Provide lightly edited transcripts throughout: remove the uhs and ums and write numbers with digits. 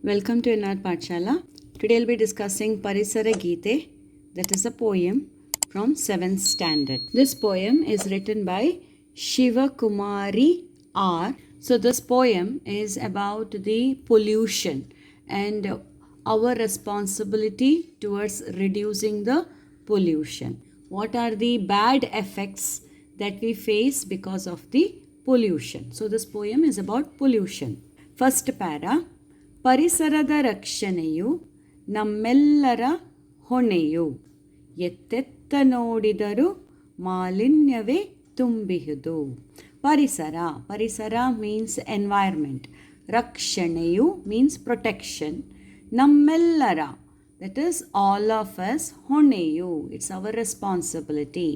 Welcome to Anad Patshala. Today I'll be discussing Parisara Geete, that is a poem from 7th standard. This poem is written by Shiva Kumari R. So this poem is about the pollution and our responsibility towards reducing the pollution. What are the bad effects that we face because of the pollution? So this poem is about pollution. First para. ಪರಿಸರದ ರಕ್ಷಣೆಯು ನಮ್ಮೆಲ್ಲರ ಹೊಣೆಯು ಎತ್ತೆತ್ತ ನೋಡಿದರೂ ಮಾಲಿನ್ಯವೇ ತುಂಬಿಹುದು. ಪರಿಸರ means environment. ರಕ್ಷಣೆಯು ಮೀನ್ಸ್ ಪ್ರೊಟೆಕ್ಷನ್. ನಮ್ಮೆಲ್ಲರ that is all of us. ಹೊಣೆಯು, it's our responsibility.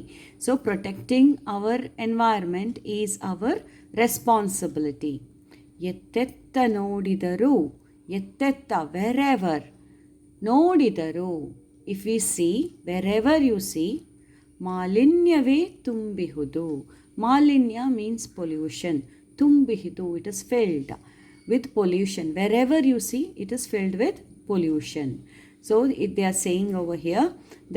So protecting our environment is our responsibility. ಎತ್ತೆತ್ತ ನೋಡಿದರೂ, ಎತ್ತೆತ್ತ wherever, ನೋಡಿದರು, if we see, wherever you see, ಮಾಲಿನ್ಯವೇ ತುಂಬಿಹುದು. ಮಾಲಿನ್ಯ means pollution. ತುಂಬಿಹುದು, it is filled with pollution. Wherever you see, it is filled with pollution. So they are saying over here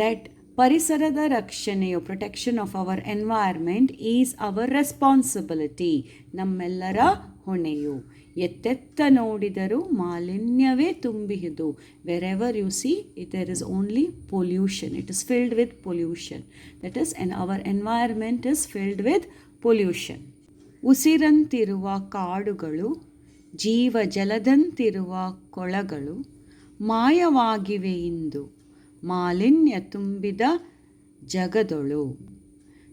that ಪರಿಸರದ ರಕ್ಷಣೆಯು, protection of our environment is our responsibility, ನಮ್ಮೆಲ್ಲರ ಹೊಣೆಯು. ಎತ್ತೆತ್ತ ನೋಡಿದರೂ ಮಾಲಿನ್ಯವೇ ತುಂಬಿಹುದು. Wherever you see, there is only pollution, it is filled with pollution. That is our environment is filled with pollution. ಉಸಿರಂತಿರುವ ಕಾಡುಗಳು, ಜೀವ ಜಲದಂತಿರುವ ಕೊಳಗಳು ಮಾಯವಾಗಿವೆ ಇಂದು, ಮಾಲಿನ್ಯ ತುಂಬಿದ ಜಗದೊಳು.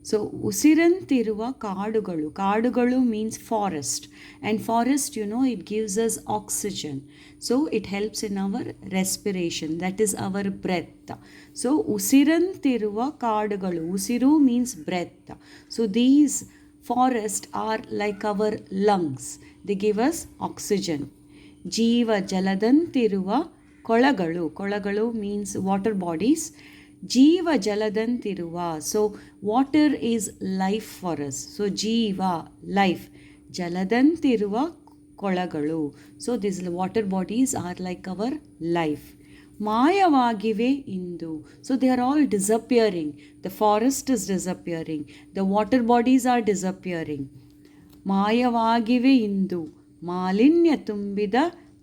ಸೊ ಉಸಿರಂತಿರುವ ಕಾಡುಗಳು, ಕಾಡುಗಳು means forest, and forest it gives us oxygen. So it helps in our respiration, that is our breath. So ಉಸಿರಂತಿರುವ ಕಾಡುಗಳು, ಉಸಿರು means breath. So these forest are like our lungs, they give us oxygen. ಜೀವ ಜಲದಂತಿರುವ ಕೊಳಗಳು means water bodies. ಜೀವ ಜಲದಂತಿರುವ, so water is life for us. So ಜೀವ life, ಜಲದಂತಿರುವ ಕೊಳಗಳು, so this water bodies are like our life. ಮಾಯವಾಗಿವೆ ಇಂದು, so they are all disappearing. The forest is disappearing, the water bodies are disappearing. ಮಾಯವಾಗಿವೆ ಇಂದು, ಮಾಲಿನ್ಯ ತುಂಬಿದ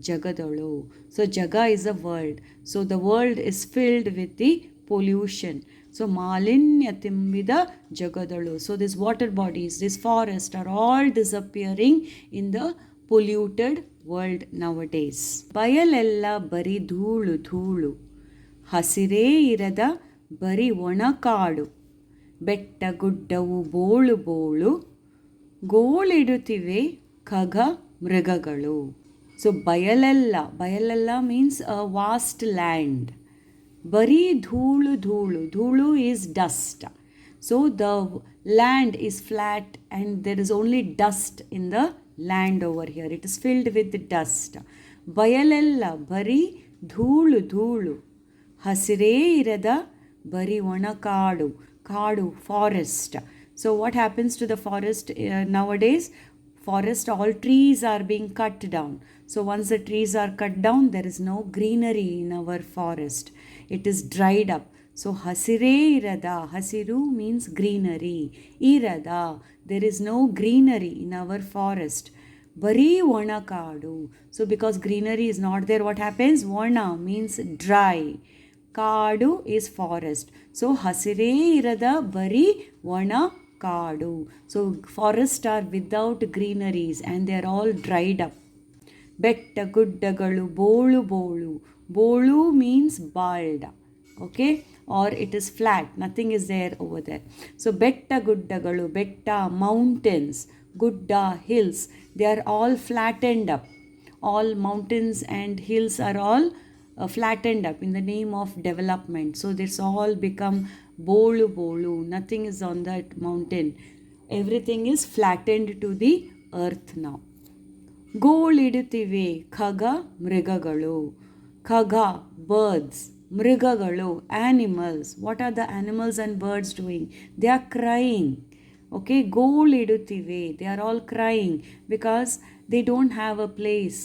ಜಗದೊಳು. So jaga is a world. So the world is filled with the pollution. So malinya timbida jagadalu. So these water bodies, this forest are all disappearing in the polluted world nowadays. Bayalella bari ಧೂಳು ಧೂಳು, ಹಸಿರೇ ಇರದ ಬರಿ ಒಣಕಾಡು, ಬೆಟ್ಟ ಗುಡ್ಡವು ಬೋಳು ಬೋಳು, ಗೋಳಿಡುತ್ತಿವೆ ಖಗ ಮೃಗಗಳು. So bayalella means a vast land. Bari dhulu dhulu, dhulu is dust. So the land is flat and there is only dust in the land over here. It is filled with dust. Bayalella bari dhulu dhulu, hasire irada bari onakadu, kadu forest. So what happens to the forest nowadays? Forest, all trees are being cut down. So once the trees are cut down, there is no greenery in our forest. It is dried up. So hasire irada, hasiru means greenery. Irada, there is no greenery in our forest. Bari onakadu. So because greenery is not there, what happens? Ona means dry. Kadu is forest. So hasire irada bari ona ಕಾಡು. So forest are without greeneries and they are all dried up. ಬೆಟ್ಟ ಗುಡ್ಡಗಳು ಬೋಳು ಬೋಳು, ಬೋಳು means bald, okay, or it is flat, nothing is there over there. So ಬೆಟ್ಟ ಗುಡ್ಡಗಳು, ಬೆಟ್ಟ mountains, ಗುಡ್ಡ hills, they are all flattened up. All mountains and hills are all flattened up in the name of development. So this all become bolu bolu, nothing is on that mountain, everything is flattened to the earth now. ಗೋಳಿಡುತ್ತಿವೆ ಖಗ ಮೃಗಗಳು, ಖಗ birds, ಮೃಗಗಳು animals. What are the animals and birds doing? They are crying. Okay, ಗೋಳಿಡುತ್ತಿವೆ, they are all crying because they don't have a place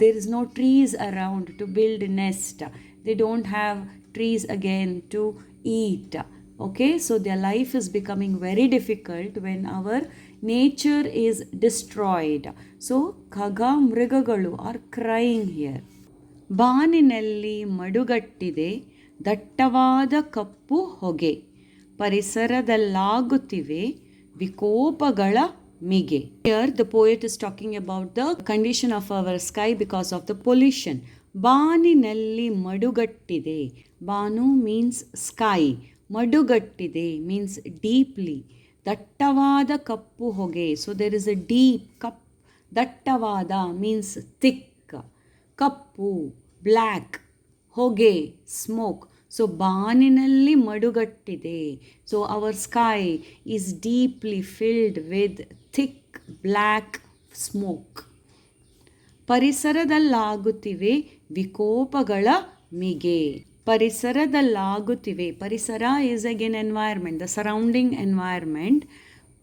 there is no trees around to build nest. They don't have trees again to eat. Okay, so their life is becoming very difficult when our nature is destroyed. So ಖಗ ಮೃಗಗಳು are crying here. ಬಾನಿನಲ್ಲಿ ಮಡುಗಟ್ಟಿದೆ ದಟ್ಟವಾದ ಕಪ್ಪು ಹೊಗೆ, ಪರಿಸರದಲ್ಲಾಗುತ್ತಿವೆ ವಿಕೋಪಗಳ ಮಿಗೆ. Here the poet is talking about the condition of our sky because of the pollution. ಬಾನಿನಲ್ಲಿ ಮಡುಗಟ್ಟಿದೆ. Banu means sky. ಮಡುಗಟ್ಟಿದೆ means deeply. ದಟ್ಟವಾದ ಕಪ್ಪು ಹೊಗೆ. So there is a deep ಕಪ್. ದಟ್ಟವಾದ means thick. ಕಪ್ಪು ಬ್ಲ್ಯಾಕ್, ಹೊಗೆ ಸ್ಮೋಕ್. ಸೊ ಬಾನಿನಲ್ಲಿ ಮಡುಗಟ್ಟಿದೆ. So our sky is deeply filled with thick black smoke. ಪರಿಸರದಲ್ಲಾಗುತ್ತಿವೆ ವಿಕೋಪಗಳ ಮಿಗೆ. ಪರಿಸರದಲ್ಲಾಗುತ್ತಿವೆ. ಪರಿಸರ is again environment, the surrounding environment.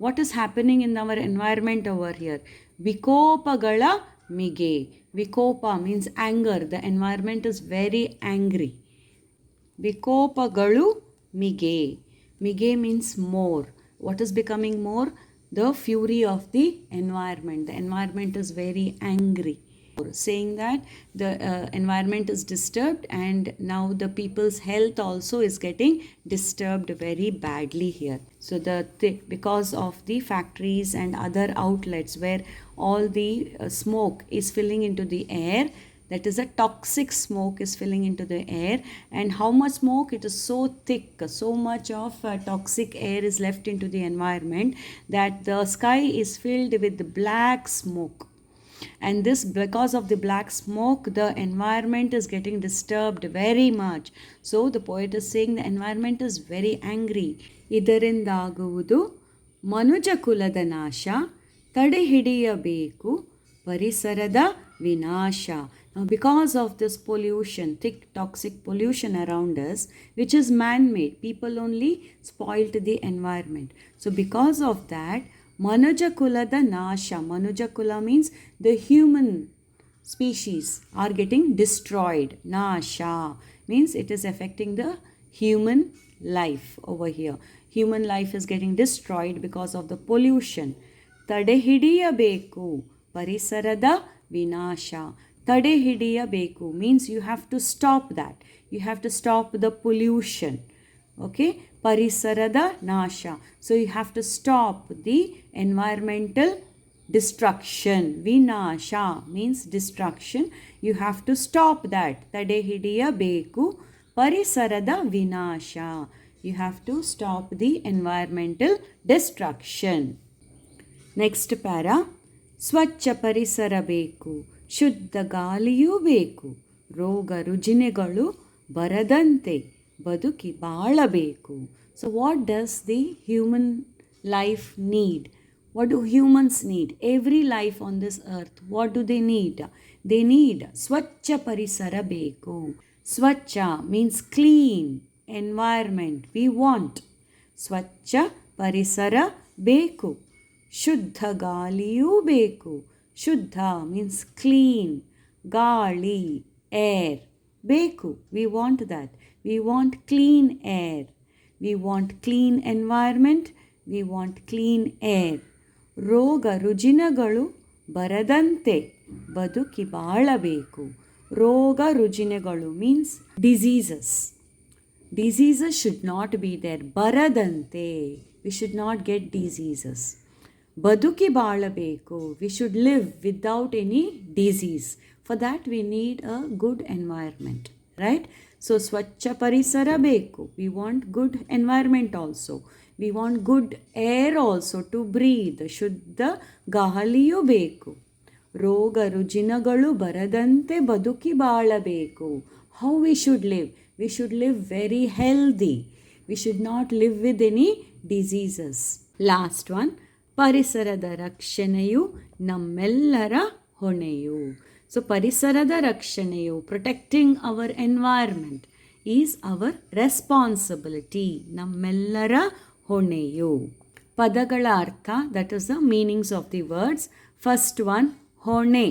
What is happening in our environment over here? ವಿಕೋಪಗಳ ಮಿಗೆ. Vikopa means anger. The environment is very angry. Vikopagalu mige. Mige means more. What is becoming more? The fury of the environment. The environment is very angry. Saying that the environment is disturbed, and now the people's health also is getting disturbed very badly here. So because of the factories and other outlets where all the smoke is filling into the air, that is a toxic smoke is filling into the air. And how much smoke? It is so thick, so much of toxic air is left into the environment that the sky is filled with black smoke. And this, because of the black smoke, the environment is getting disturbed very much. So the poet is saying the environment is very angry. ಇದರಿಂದಾಗುವುದು ಮನುಜ ಕುಲದ ನಾಶ, ತಡೆ ಹಿಡಿಯಬೇಕು ಪರಿಸರದ ವಿನಾಶ. Now because of this pollution, thick toxic pollution around us, which is man-made, people only spoiled the environment. So because of that, Manuja Kulada Nasha. Manuja Kula means the human species are getting destroyed. Nasha means it is affecting the human life over here. Human life is getting destroyed because of the pollution. Tade hidiyabeku parisarada vinasha. Tade hidiyabeku means you have to stop that. You have to stop the pollution. Okay, parisarada nasha. So you have to stop the environmental destruction. Vinasha means destruction. You have to stop that. Tade hidiya beku parisarada vinasha. You have to stop the environmental destruction. Next para. ಸ್ವಚ್ಛ ಪರಿಸರ ಬೇಕು, ಶುದ್ಧ ಗಾಳಿಯೂ ಬೇಕು, ರೋಗ ರುಜಿನಗಳು ಬರದಂತೆ ಬದುಕಿ ಬಾಳಬೇಕು. So what does the human life need? What do humans need? Every life on this earth, what do they need? They need ಸ್ವಚ್ಛ ಪರಿಸರ ಬೇಕು. ಸ್ವಚ್ಛ means clean environment we want. ಸ್ವಚ್ಛ ಪರಿಸರ ಬೇಕು. ಶುದ್ಧ ಗಾಳಿಯೂ ಬೇಕು. ಶುದ್ಧ means clean. ಗಾಳಿ air ಬೇಕು. We want that. We want clean air. We want clean environment. We want clean air. ರೋಗ ರುಜಿನಗಳು ಬರದಂತೆ ಬದುಕಿ ಬಾಳಬೇಕು. ರೋಗ ರುಜಿನಗಳು means diseases. Diseases should not be there. ಬರದಂತೆ. We should not get diseases. ಬದುಕಿ ಬಾಳಬೇಕು. We should live without any disease. For that we need a good environment. Right? So ಸ್ವಚ್ಛ ಪರಿಸರ ಬೇಕು. We want good environment also. We want good air also to breathe. ಶುದ್ಧ ಗಾಳಿಯೂ ಬೇಕು. ರೋಗ ರುಜಿನಗಳು ಬರದಂತೆ ಬದುಕಿ ಬಾಳಬೇಕು. How we should live? We should live very healthy. We should not live with any diseases. Last one. ಪರಿಸರದ ರಕ್ಷಣೆಯು ನಮ್ಮೆಲ್ಲರ ಹೊಣೆಯು. So ಪರಿಸರದ ರಕ್ಷಣೆಯು, protecting our environment is our responsibility. ನಮ್ಮೆಲ್ಲರ ಹೊಣೆಯು. ಪದಗಳ ಅರ್ಥ, that is the meanings of the words. First one, ಹೊಣೆ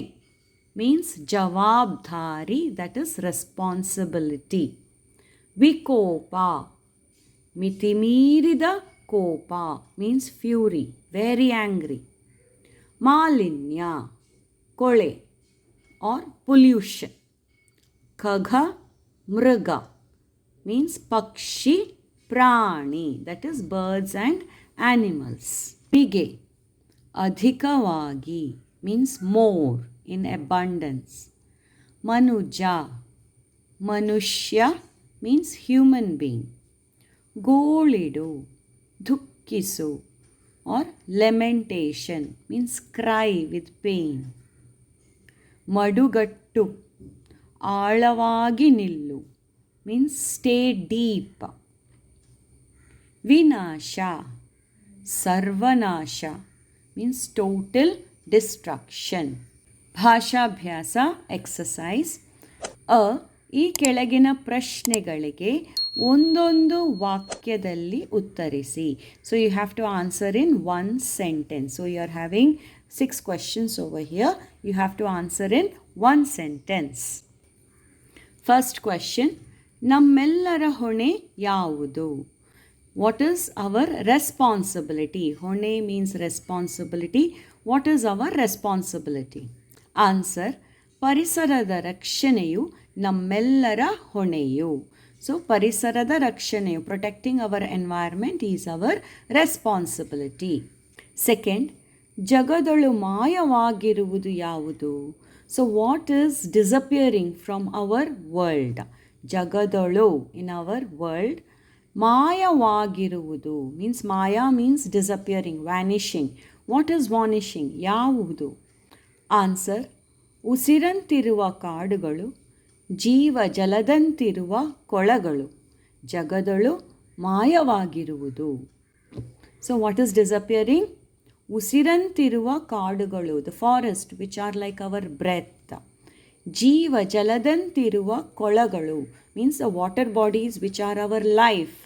means ಜವಾಬ್ದಾರಿ, that is responsibility. ವಿಕೋಪ, ಮಿತಿಮೀರಿದ ಕೋಪ means fury, very angry. ಮಾಲಿನ್ಯ, ಕೊಳೆ or pollution. ಖಗ, ಮೃಗ means ಪಕ್ಷಿ, ಪ್ರಾಣಿ, that is birds and animals. ಮಿಗೆ, ಅಧಿಕವಾಗಿ means more, in abundance. ಮನುಜ, ಮನುಷ್ಯ means human being. ಗೋಳಿಡು, ದುಃಖಿಸು or lamentation means cry with pain. ಮಡುಗಟ್ಟು, ಆಳವಾಗಿ ನಿಲ್ಲು means stay deep. ವಿನಾಶ, ಸರ್ವನಾಶ means total destruction. ಭಾಷಾಭ್ಯಾಸ ಎಕ್ಸಸೈಸ್. ಈ ಕೆಳಗಿನ ಪ್ರಶ್ನೆಗಳಿಗೆ ಒಂದೊಂದು ವಾಕ್ಯದಲ್ಲಿ ಉತ್ತರಿಸಿ. So you have to answer in one sentence. So you are having 6 questions over here. You have to answer in one sentence. First question, ನಮ್ಮೆಲ್ಲರ ಹೊಣೆ ಯಾವುದು? What is our responsibility? ಹೊಣೆ means responsibility. What is our responsibility? Answer, ಪರಿಸರದ ರಕ್ಷಣೆಯು ನಮ್ಮೆಲ್ಲರ ಹೊಣೆಯು. So ಪರಿಸರದ ರಕ್ಷಣೆಯು, protecting our environment is our responsibility. Second, ಜಗದೊಳು ಮಾಯವಾಗಿರುವುದು ಯಾವುದು? So what is disappearing from our world? ಜಗದೊಳು, ಇನ್ ಅವರ್ ವರ್ಲ್ಡ್. ಮಾಯವಾಗಿರುವುದು ಮೀನ್ಸ್, ಮಾಯಾ means disappearing, vanishing. What is vanishing? ಯಾವುದು? ಆನ್ಸರ್, ಉಸಿರಂತಿರುವ ಕಾಡುಗಳು, ಜೀವ ಜಲದಂತಿರುವ ಕೊಳಗಳು. ಜಗದೊಳು ಮಾಯವಾಗಿರುವುದು. So what is disappearing? ಉಸಿರಂತಿರುವ ಕಾಡುಗಳು, the forest which are like our breath. ಜೀವ ಜಲದಂತಿರುವ ಕೊಳಗಳು means the water bodies which are our life.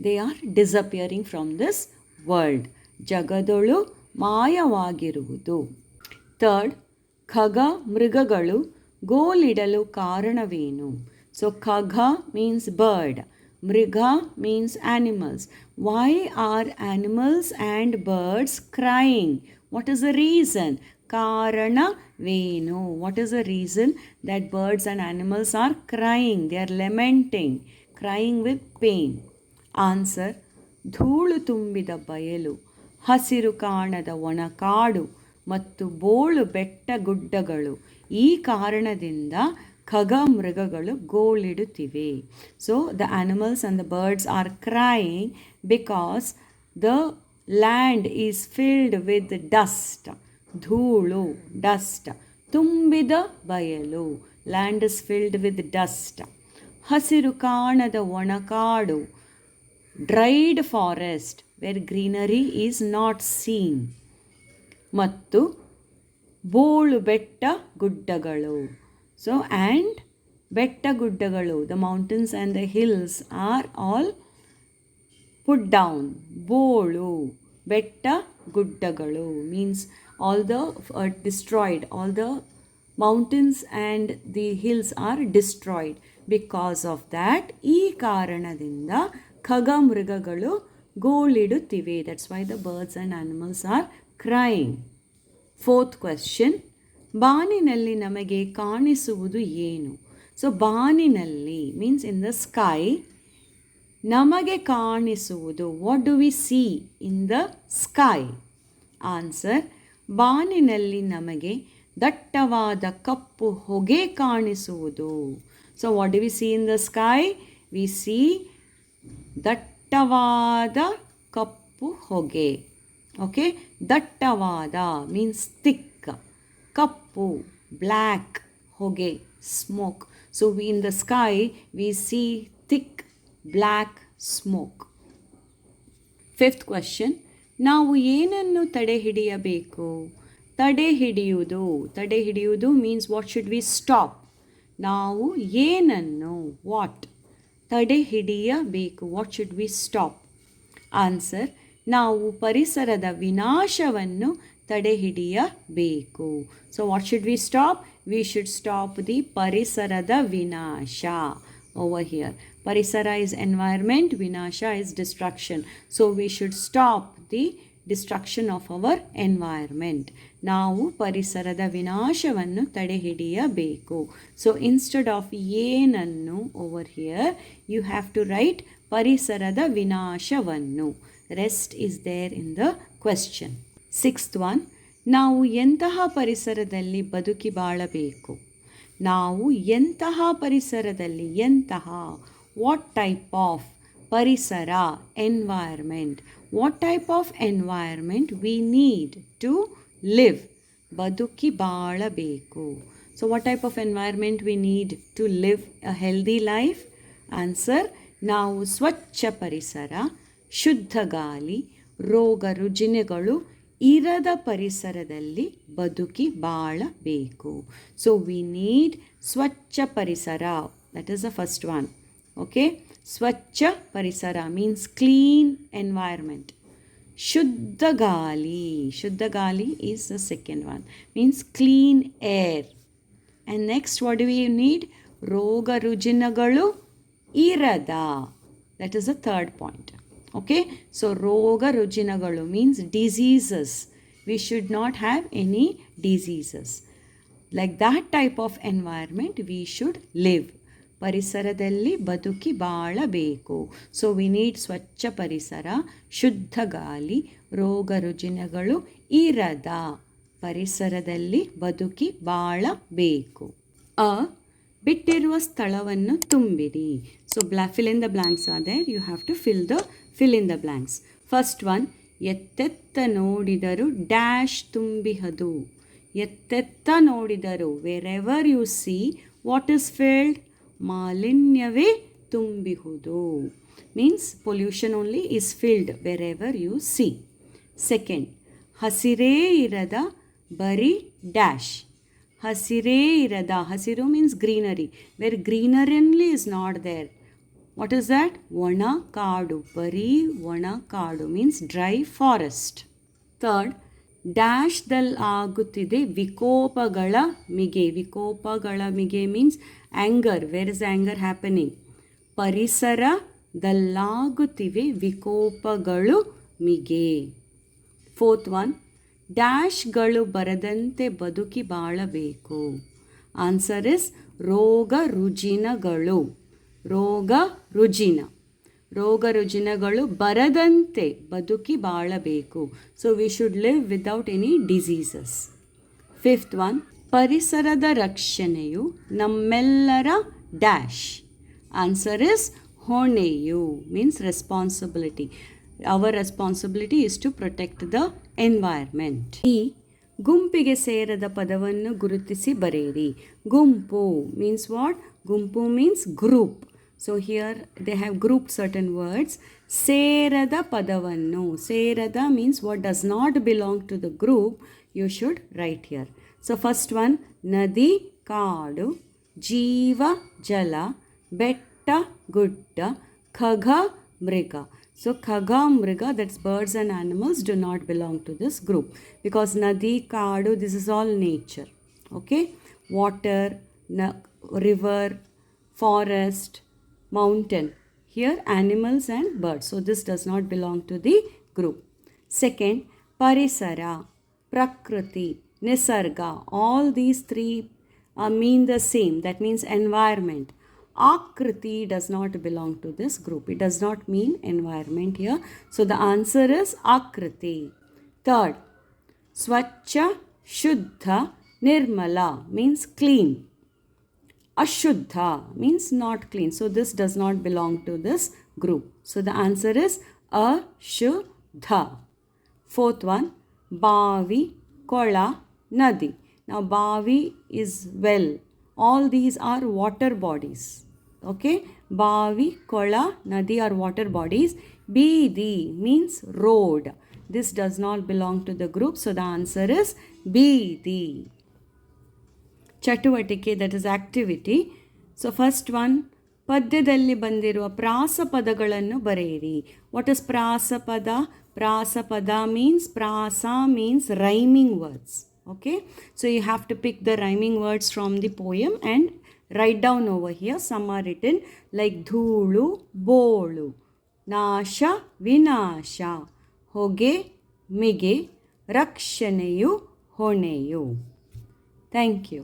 They are disappearing from this world. ಜಗದೊಳು ಮಾಯವಾಗಿರುವುದು. ಥರ್ಡ್, ಖಗ, ಮೃಗಗಳು ಗೋಲಿಡಲು ಕಾರಣವೇನು? ಸೊ ಖಗ ಮೀನ್ಸ್ ಬರ್ಡ್, ಮೃಗ means animals. Why are animals and birds crying? What is the reason? ಕಾರಣವೇನು? What is the reason that birds and animals are crying? They are lamenting, crying with pain. Answer, ಧೂಳು ತುಂಬಿದ ಬಯಲು, ಹಸಿರು ಕಾಣದ ಒಣಕಾಡು ಮತ್ತು ಬೋಳು ಬೆಟ್ಟ ಗುಡ್ಡಗಳು. ಈ ಕಾರಣದಿಂದ ಖಗ, ಮೃಗಗಳು ಗೋಳಿಡುತ್ತಿವೆ. So the animals and the birds are crying because the land is filled with dust. ಧೂಳು, ಡಸ್ಟ್. ತುಂಬಿದ ಬಯಲು, land is filled with dust. ಹಸಿರು ಕಾಣದ ಒಣಕಾಡು, dried forest where greenery is not seen. ಮತ್ತು ಬೋಳು ಬೆಟ್ಟ ಗುಡ್ಡಗಳು. So and ಬೆಟ್ಟ ಗುಡ್ಡಗಳು, the mountains and the hills are all put down. ಬೋಳು, ಬೆಟ್ಟ ಗುಡ್ಡಗಳು means all the destroyed. All the mountains and the hills are destroyed. Because of that, ಈ ಕಾರಣದಿಂದ ಖಗ, ಮೃಗಗಳು ಗೋಳಿಡುತ್ತಿವೆ. That's why the birds and animals are crying. Fourth question, ಬಾನಿನಲ್ಲಿ ನಮಗೆ ಕಾಣಿಸುವುದು ಏನು? ಸೊ ಬಾನಿನಲ್ಲಿ ಮೀನ್ಸ್ ಇನ್ ದ ಸ್ಕೈ. ನಮಗೆ ಕಾಣಿಸುವುದು, what do we see in the sky? Answer, ಬಾನಿನಲ್ಲಿ ನಮಗೆ ದಟ್ಟವಾದ ಕಪ್ಪು ಹೊಗೆ ಕಾಣಿಸುವುದು. So what do we see in the sky? We see ದಟ್ಟವಾದ ಕಪ್ಪು ಹೊಗೆ. ಓಕೆ, ದಟ್ಟವಾದ ಮೀನ್ಸ್ thick. ಕಪ್ಪು, ಬ್ಲ್ಯಾಕ್, ಹೊಗೆ, smoke. So in the sky we see thick black smoke. Fifth question, ನಾವು ಏನನ್ನು ತಡೆ ಹಿಡಿಯಬೇಕು? ತಡೆ ಹಿಡಿಯುವುದು means what should we stop? ನಾವು ಏನನ್ನು, ವಾಟ್, ತಡೆ ಹಿಡಿಯಬೇಕು, what should we stop? Answer, ನಾವು ಪರಿಸರದ ವಿನಾಶವನ್ನು ತಡೆ ಹಿಡಿಯಬೇಕು. So what should we stop? We should stop the ಪರಿಸರದ ವಿನಾಶ. Over here, parisara is environment, vinasha is destruction. So we should stop the destruction of our environment. ನಾವು ಪರಿಸರದ ವಿನಾಶವನ್ನು ತಡೆ ಹಿಡಿಯಬೇಕು. ಸೊ ಇನ್ಸ್ಟೆಡ್ ಆಫ್ ಏನನ್ನು over here you have to write ಪರಿಸರದ ವಿನಾಶವನ್ನು. Rest is there in the question. Sixth one, ನಾವು ಎಂತಹ ಪರಿಸರದಲ್ಲಿ ಬದುಕಿ ಬಾಳಬೇಕು? ನಾವು ಎಂತಹ ಪರಿಸರದಲ್ಲಿ, ಎಂತಹ, ವಾಟ್ ಟೈಪ್ ಆಫ್ ಪರಿಸರ, environment, what type of environment we need to live, ಬದುಕಿ ಬಾಳಬೇಕು. So what type of environment we need to live a healthy life? Answer, ನಾವು ಸ್ವಚ್ಛ ಪರಿಸರ, ಶುದ್ಧ ಗಾಳಿ, ರೋಗ ರುಜಿನಗಳು ಇರದ ಪರಿಸರದಲ್ಲಿ ಬದುಕಿ ಬಾಳಬೇಕು. ಸೊ ವಿ ನೀಡ್ ಸ್ವಚ್ಛ ಪರಿಸರ. That is the first one. Okay, ಸ್ವಚ್ಛ ಪರಿಸರ ಮೀನ್ಸ್ ಕ್ಲೀನ್ ಎನ್ವೈರ್ಮೆಂಟ್. ಶುದ್ಧ ಗಾಳಿ is the second one, means clean air. And next what do we need? ರೋಗ ರುಜಿನಗಳು ಇರದ. That is the third point. Okay, so roga rujinagalu means diseases. We should not have any diseases. Like that type of environment we should live. ಪರಿಸರದಲ್ಲಿ ಬದುಕಿ ಬಾಳಬೇಕು. So we need ಸ್ವಚ್ಛ ಪರಿಸರ, ಶುದ್ಧ ಗಾಳಿ, ರೋಗ ರುಜಿನಗಳು ಇರದ ಪರಿಸರದಲ್ಲಿ ಬದುಕಿ ಬಾಳಬೇಕು. ಬಿಟ್ಟಿರುವ ಸ್ಥಳವನ್ನು ತುಂಬಿರಿ. So fill in the blanks are there. You have to fill in the blanks. First one, ಎತ್ತೆತ್ತ ನೋಡಿದರು ಡ್ಯಾಶ್ ತುಂಬಿಹದು. ಎತ್ತೆತ್ತ ನೋಡಿದರು, wherever you see, what is filled? ಮಾಲಿನ್ಯವೇ ತುಂಬಿಹುದು. Means pollution only is filled wherever you see. Second, ಹಸಿರೇ ಇರದ ಬರೀ dash. ಹಸಿರೇ ಇರದ, ಹಸಿರು means greenery, where greenery is not there. What is that? ಒಣ ಕಾಡು, ಬರೀ ಒಣ ಕಾಡು means dry forest. Third, ಡ್ಯಾಶ್ದಲ್ಲಿ ಆಗುತ್ತಿದೆ ವಿಕೋಪಗಳ ಮಿಗೆ. ವಿಕೋಪಗಳ ಮಿಗೆ means anger. Where is anger happening? ಪರಿಸರದಲ್ಲಾಗುತ್ತಿವೆ ವಿಕೋಪಗಳು ಮಿಗೆ. Fourth one, ಡ್ಯಾಶ್ಗಳು ಬರದಂತೆ ಬದುಕಿ ಬಾಳಬೇಕು. ಆನ್ಸರ್ ಇಸ್ ರೋಗ ರುಜಿನಗಳು. ರೋಗ ರುಜಿನಗಳು ಬರದಂತೆ ಬದುಕಿ ಬಾಳಬೇಕು. So we should live without any diseases. Fifth one, ಪರಿಸರದ ರಕ್ಷಣೆಯು ನಮ್ಮೆಲ್ಲರ ಡ್ಯಾಶ್. ಆನ್ಸರ್ ಇಸ್ ಹೊಣೆಯು, means responsibility. Our responsibility is to protect the environment. ಈ ಗುಂಪಿಗೆ ಸೇರದ ಪದವನ್ನು ಗುರುತಿಸಿ ಬರೆಯಿರಿ. ಗುಂಪು means what? ಗುಂಪು means group. So here they have grouped certain words. ಸೇರದ ಪದವನ್ನು, ಸೇರದ means what does not belong to the group, you should write here. So first one, ನದಿ, ಕಾಡು, ಜೀವ, ಜಲ, ಬೆಟ್ಟ, ಗುಡ್ಡ, ಖಗ, ಮೃಗ. So Khaga, Mriga, that's birds and animals, do not belong to this group because Nadi, Kadu, this is all nature. Okay? Water, river, forest, mountain. Here animals and birds. So this does not belong to the group. Second, Parisara, Prakriti, Nisarga. All these three mean the same. That means environment. Akriti does not belong to this group. It does not mean environment here. So the answer is Akriti. Third, Swachha, Shuddha, Nirmala means clean. Ashuddha means not clean. So this does not belong to this group. So the answer is Ashuddha. Fourth one, Bavi, Kola, Nadi. Now Bavi is well. All these are water bodies. Okay, Bavi, Kola, Nadi are water bodies. Bidi means road. This does not belong to the group, so the answer is Bidi. Chatuvатike, that is activity. So first one, ಪದ್ಯದಲ್ಲಿ ಬಂದಿರುವ ಪ್ರಾಸಪದಗಳನ್ನು ಬರೆಯಿರಿ. What is ಪ್ರಾಸಪದ? ಪ್ರಾಸಪದ means rhyming words. Okay, so you have to pick the rhyming words from the poem and write down over here. Some are written like ಧೂಳು ಬೋಳು, ನಾಶ ವಿನಾಶ, ಹೊಗೆ ಮಿಗೆ, ರಕ್ಷಣೆಯು ಹೊಣೆಯು. Thank you.